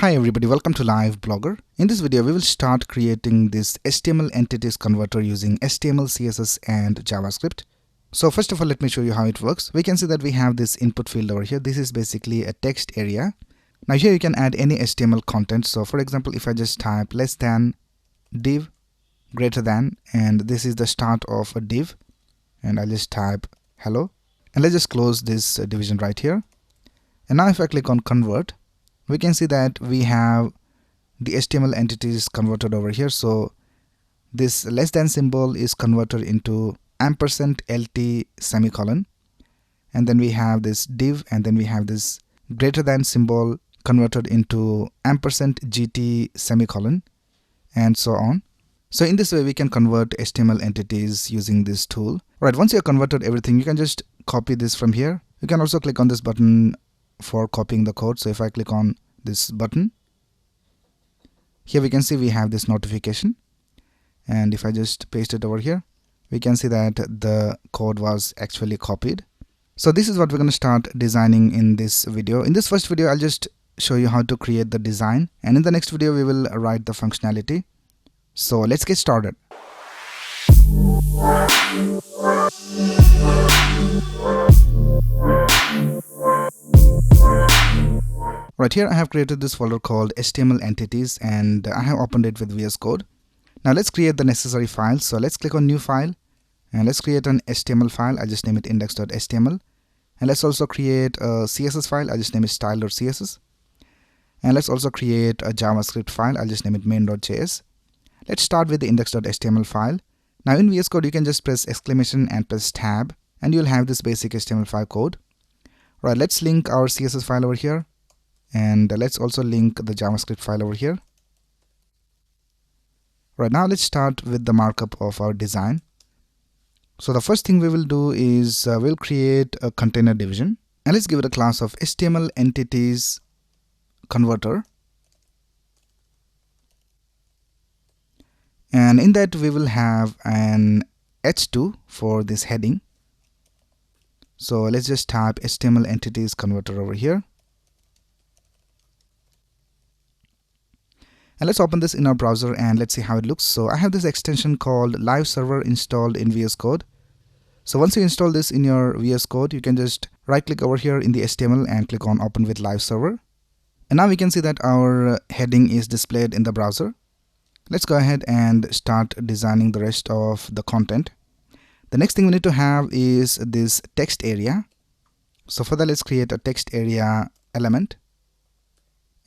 Hi everybody, welcome to Live Blogger. In this video, we will start creating this HTML entities converter using HTML, CSS and JavaScript. So first of all, let me show you how it works. We can see that we have this input field over here. This is basically a text area. Now here you can add any HTML content. So for example, if I just type less than div greater than, and this is the start of a div, and I'll just type hello, and let's just close this division right here. And now if I click on convert, we can see that we have the HTML entities converted over here. So this less than symbol is converted into ampersand LT semicolon, and then we have this div, and then we have this greater than symbol converted into ampersand GT semicolon, and so on. So in this way we can convert HTML entities using this tool. Right, once you have converted everything, you can just copy this from here. You can also click on this button for copying the code. So if I click on this button, here we can see we have this notification, and if I just paste it over here, we can see that the code was actually copied. So this is what we're going to start designing in this video. In this first video, I'll just show you how to create the design, and in the next video we will write the functionality. So let's get started. Right, here I have created this folder called HTML entities, and I have opened it with VS Code. Now let's create the necessary files. So let's click on new file, and let's create an HTML file. I just name it index.html, and let's also create a CSS file. I just name it style.css, and let's also create a JavaScript file. I'll just name it main.js. Let's start with the index.html file. Now in VS Code, you can just press exclamation and press tab, and you'll have this basic HTML5 code. Right, let's link our CSS file over here, and let's also link the JavaScript file over here. Right, now let's start with the markup of our design. So the first thing we will do is we'll create a container division, and let's give it a class of HTML entities converter. And in that we will have an h2 for this heading. So let's just type HTML entities converter over here. And let's open this in our browser and let's see how it looks. So I have this extension called Live Server installed in VS Code. So once you install this in your VS Code, you can just right click over here in the HTML and click on Open with Live Server. And now we can see that our heading is displayed in the browser. Let's go ahead and start designing the rest of the content. The next thing we need to have is this text area. So for that, let's create a text area element.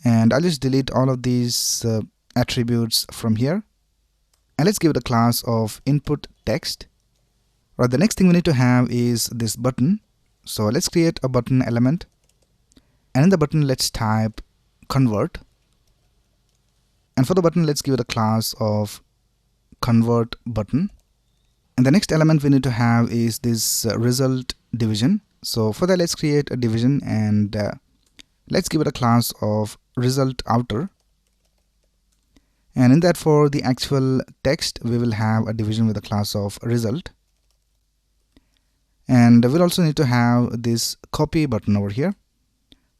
And I'll just delete all of these attributes from here, and let's give it a class of input text. Right, the next thing we need to have is this button. So let's create a button element, and in the button let's type convert, and for the button let's give it a class of convert button. And the next element we need to have is this result division. So for that, let's create a division, and let's give it a class of result outer, and in that, for the actual text, we will have a division with a class of result. And we'll also need to have this copy button over here.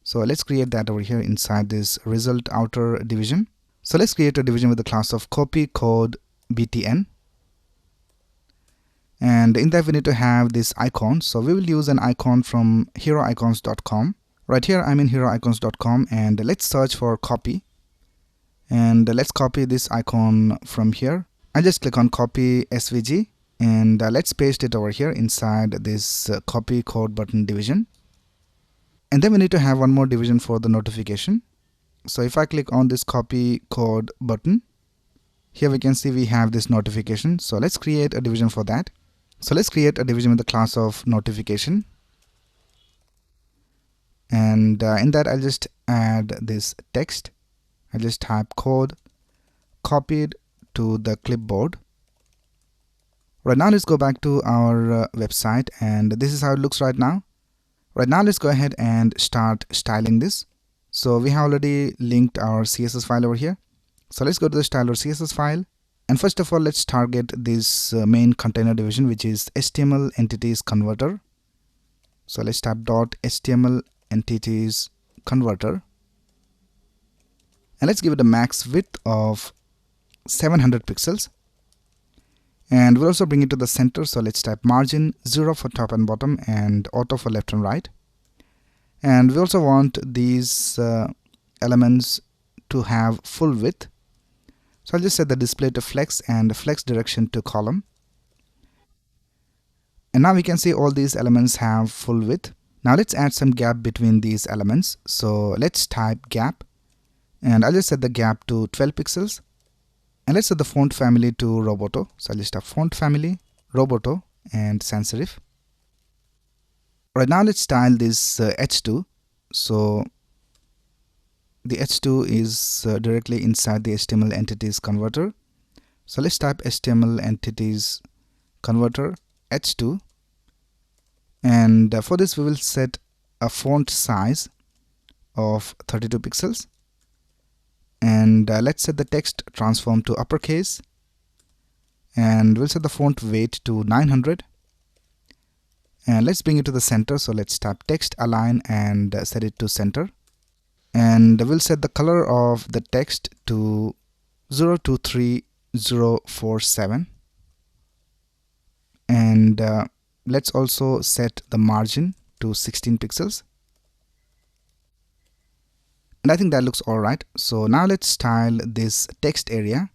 So let's create that over here inside this result outer division. So let's create a division with the class of copy code btn, and in that we need to have this icon. So we will use an icon from heroicons.com. Right, here I'm in heroicons.com, and let's search for copy, and let's copy this icon from here. I just click on copy SVG, and let's paste it over here inside this copy code button division. And then we need to have one more division for the notification. So if I click on this copy code button, here we can see we have this notification. So let's create a division for that. So let's create a division with the class of notification. And in that, I'll just add this text. I'll just type code copied to the clipboard. Right, now let's go back to our website, and this is how it looks right now. Right, now let's go ahead and start styling this. So we have already linked our CSS file over here. So let's go to the style.css file, and first of all, let's target this main container division, which is HTML entities converter. So let's type .html entities converter, and let's give it a max width of 700 pixels. And we'll also bring it to the center, so let's type margin 0 for top and bottom and auto for left and right. And we also want these elements to have full width, so I'll just set the display to flex and flex direction to column. And now we can see all these elements have full width. Now let's add some gap between these elements, so let's type gap, and I'll just set the gap to 12 pixels. And let's set the font family to Roboto, so I'll just type font family, Roboto and sans serif. Right now let's style this h2. So the h2 is directly inside the HTML entities converter. So let's type HTML entities converter h2, and for this we will set a font size of 32 pixels. And let's set the text transform to uppercase, and we'll set the font weight to 900. And let's bring it to the center, so let's type text align and set it to center. And we'll set the color of the text to 023047. And let's also set the margin to 16 pixels. And I think that looks alright. So now let's style this text area,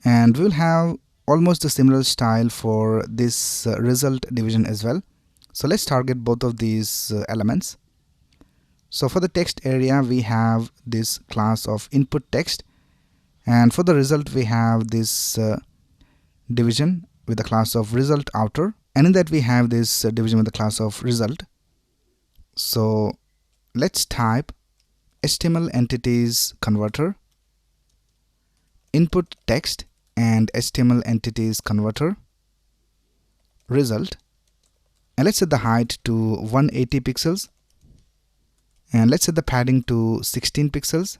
and we'll have almost a similar style for this result division as well. So let's target both of these elements. So for the text area we have this class of input text, and for the result we have this division with the class of result outer, and in that we have this division with the class of result. So let's type HTML entities converter input text and HTML entities converter result, and let's set the height to 180 pixels, and let's set the padding to 16 pixels,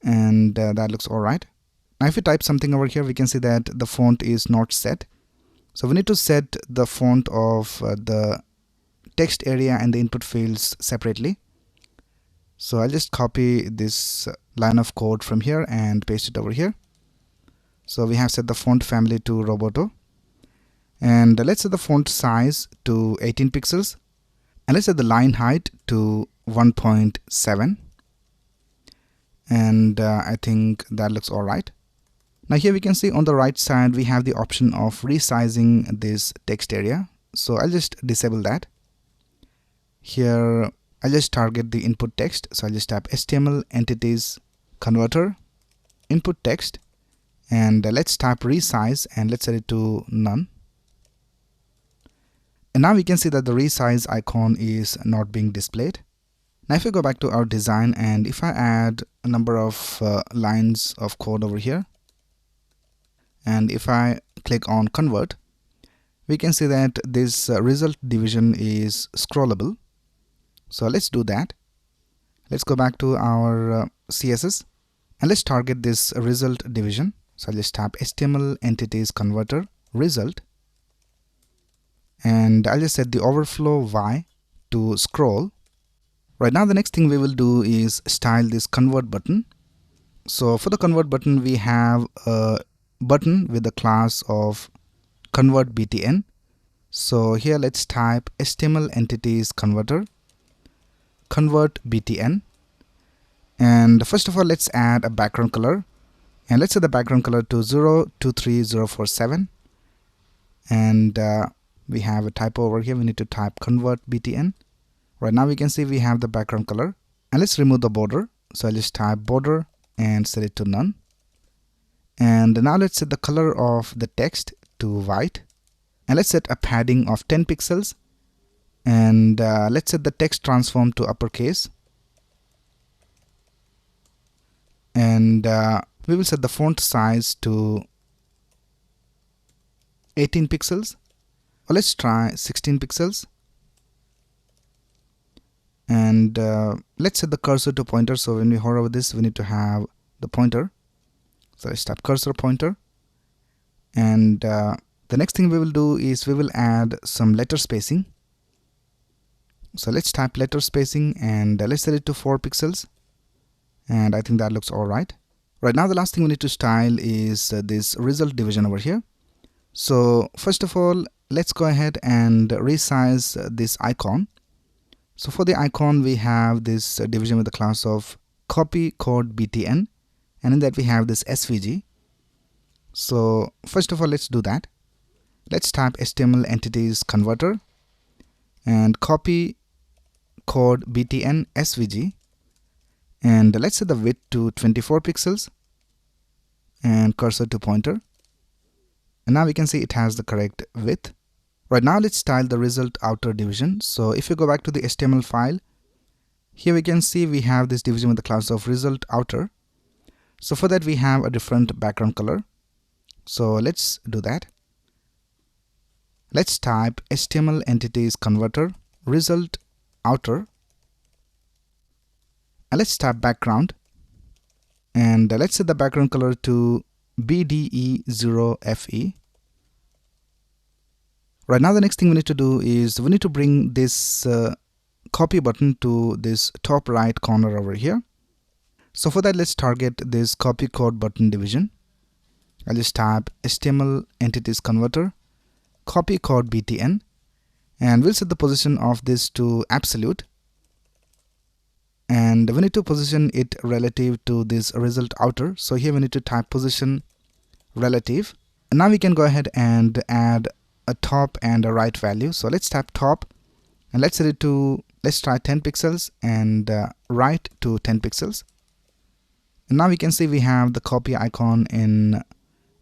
and that looks alright. Now if we type something over here, we can see that the font is not set, so we need to set the font of the text area and the input fields separately. So I'll just copy this line of code from here and paste it over here. So we have set the font family to Roboto, and let's set the font size to 18 pixels, and let's set the line height to 1.7, and I think that looks alright. Now here we can see on the right side we have the option of resizing this text area, so I'll just disable that. Here I'll just target the input text, so I'll just type HTML entities converter input text, and let's type resize and let's set it to none. And now we can see that the resize icon is not being displayed. Now if we go back to our design, and if I add a number of lines of code over here, and if I click on convert, we can see that this result division is scrollable. So let's do that. Let's go back to our CSS, and let's target this result division. So I'll just type HTML entities converter result, and I'll just set the overflow Y to scroll. Right now the next thing we will do is style this convert button. So for the convert button we have a button with the class of convert btn. So here let's type HTML entities converter convert btn, and first of all let's add a background color, and let's set the background color to 023047, and we have a typo over here. We need to type convert btn. Right now we can see we have the background color, and let's remove the border. So I'll just type border and set it to none, and now let's set the color of the text to white, and let's set a padding of 10 pixels, and let's set the text transform to uppercase, and we will set the font size to 18 pixels, or let's try 16 pixels, and let's set the cursor to pointer. So when we hover over this we need to have the pointer, so let's type cursor pointer, and the next thing we will do is we will add some letter spacing. So let's type letter spacing, and let's set it to 4 pixels, and I think that looks all right. Right now, the last thing we need to style is this result division over here. So first of all, let's go ahead and resize this icon. So for the icon, we have this division with the class of copy code btn, and in that we have this svg. So first of all, let's do that. Let's type HTML entities converter and copy code btn svg, and let's set the width to 24 pixels and cursor to pointer, and now we can see it has the correct width. Right now, let's style the result outer division. So if you go back to the HTML file, here we can see we have this division with the class of result outer. So for that, we have a different background color. So let's do that. Let's type HTML entities converter result outer, and let's type background, and let's set the background color to BDE0FE. Right now, the next thing we need to do is we need to bring this copy button to this top right corner over here. So for that, let's target this copy code button division. I'll just type HTML entities converter copy code btn, and we'll set the position of this to absolute, and we need to position it relative to this result outer. So here we need to type position relative, and now we can go ahead and add a top and a right value. So let's type top, and let's set it to, let's try 10 pixels, and right to 10 pixels. And now we can see we have the copy icon in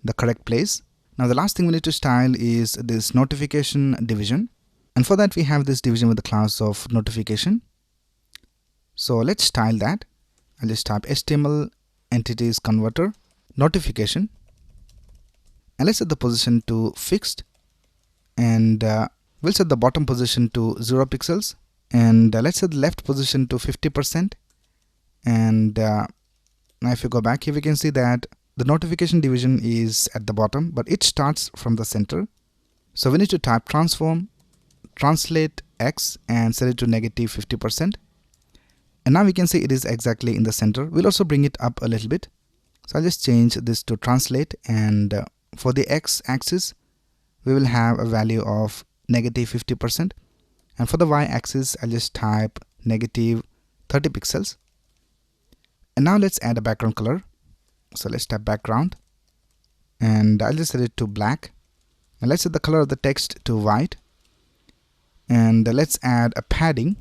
the correct place. Now the last thing we need to style is this notification division, and for that we have this division with the class of notification. So let's style that. I'll just type HTML entities converter notification, and let's set the position to fixed, and we'll set the bottom position to 0 pixels, and let's set the left position to 50%. And now if you go back here, we can see that the notification division is at the bottom, but it starts from the center. So we need to type transform translate x and set it to -50%. And now we can see it is exactly in the center. We'll also bring it up a little bit. So I'll just change this to translate, and for the x axis we will have a value of -50%, and for the y axis I'll just type -30 pixels. And now let's add a background color. So let's type background, and I'll just set it to black, and let's set the color of the text to white, and let's add a padding,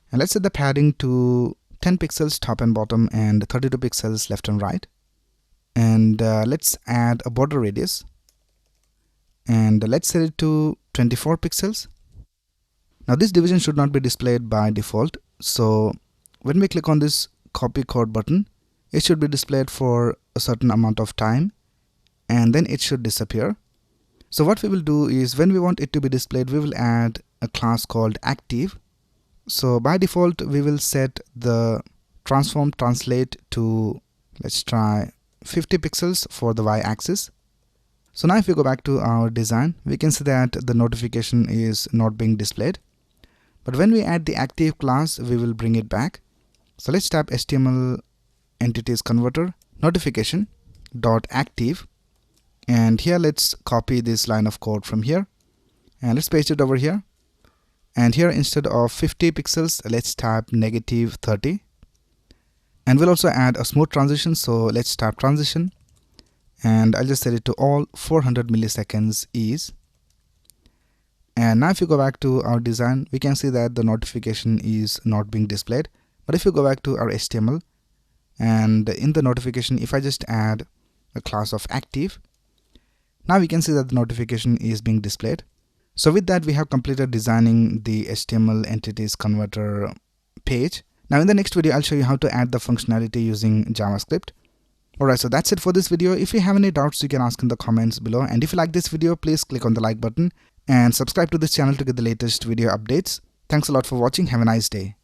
and let's set the padding to 10 pixels top and bottom and 32 pixels left and right, and let's add a border radius, and let's set it to 24 pixels. Now this division should not be displayed by default, so when we click on this copy code button, it should be displayed for a certain amount of time, and then it should disappear. So what we will do is, when we want it to be displayed, we will add a class called active. So by default we will set the transform translate to, let's try 50 pixels for the y axis. So now if we go back to our design, we can see that the notification is not being displayed, but when we add the active class we will bring it back. So let's type HTML entities converter notification dot active, and here let's copy this line of code from here, and let's paste it over here, and here instead of 50 pixels let's type -30, and we'll also add a smooth transition. So let's type transition, and I'll just set it to all 400 milliseconds ease. And now if you go back to our design, we can see that the notification is not being displayed. But if you go back to our HTML, and in the notification, if I just add a class of active, now we can see that the notification is being displayed. So with that, we have completed designing the HTML entities converter page. Now in the next video, I'll show you how to add the functionality using JavaScript. Alright, so that's it for this video. If you have any doubts, you can ask in the comments below. And if you like this video, please click on the like button and subscribe to this channel to get the latest video updates. Thanks a lot for watching. Have a nice day.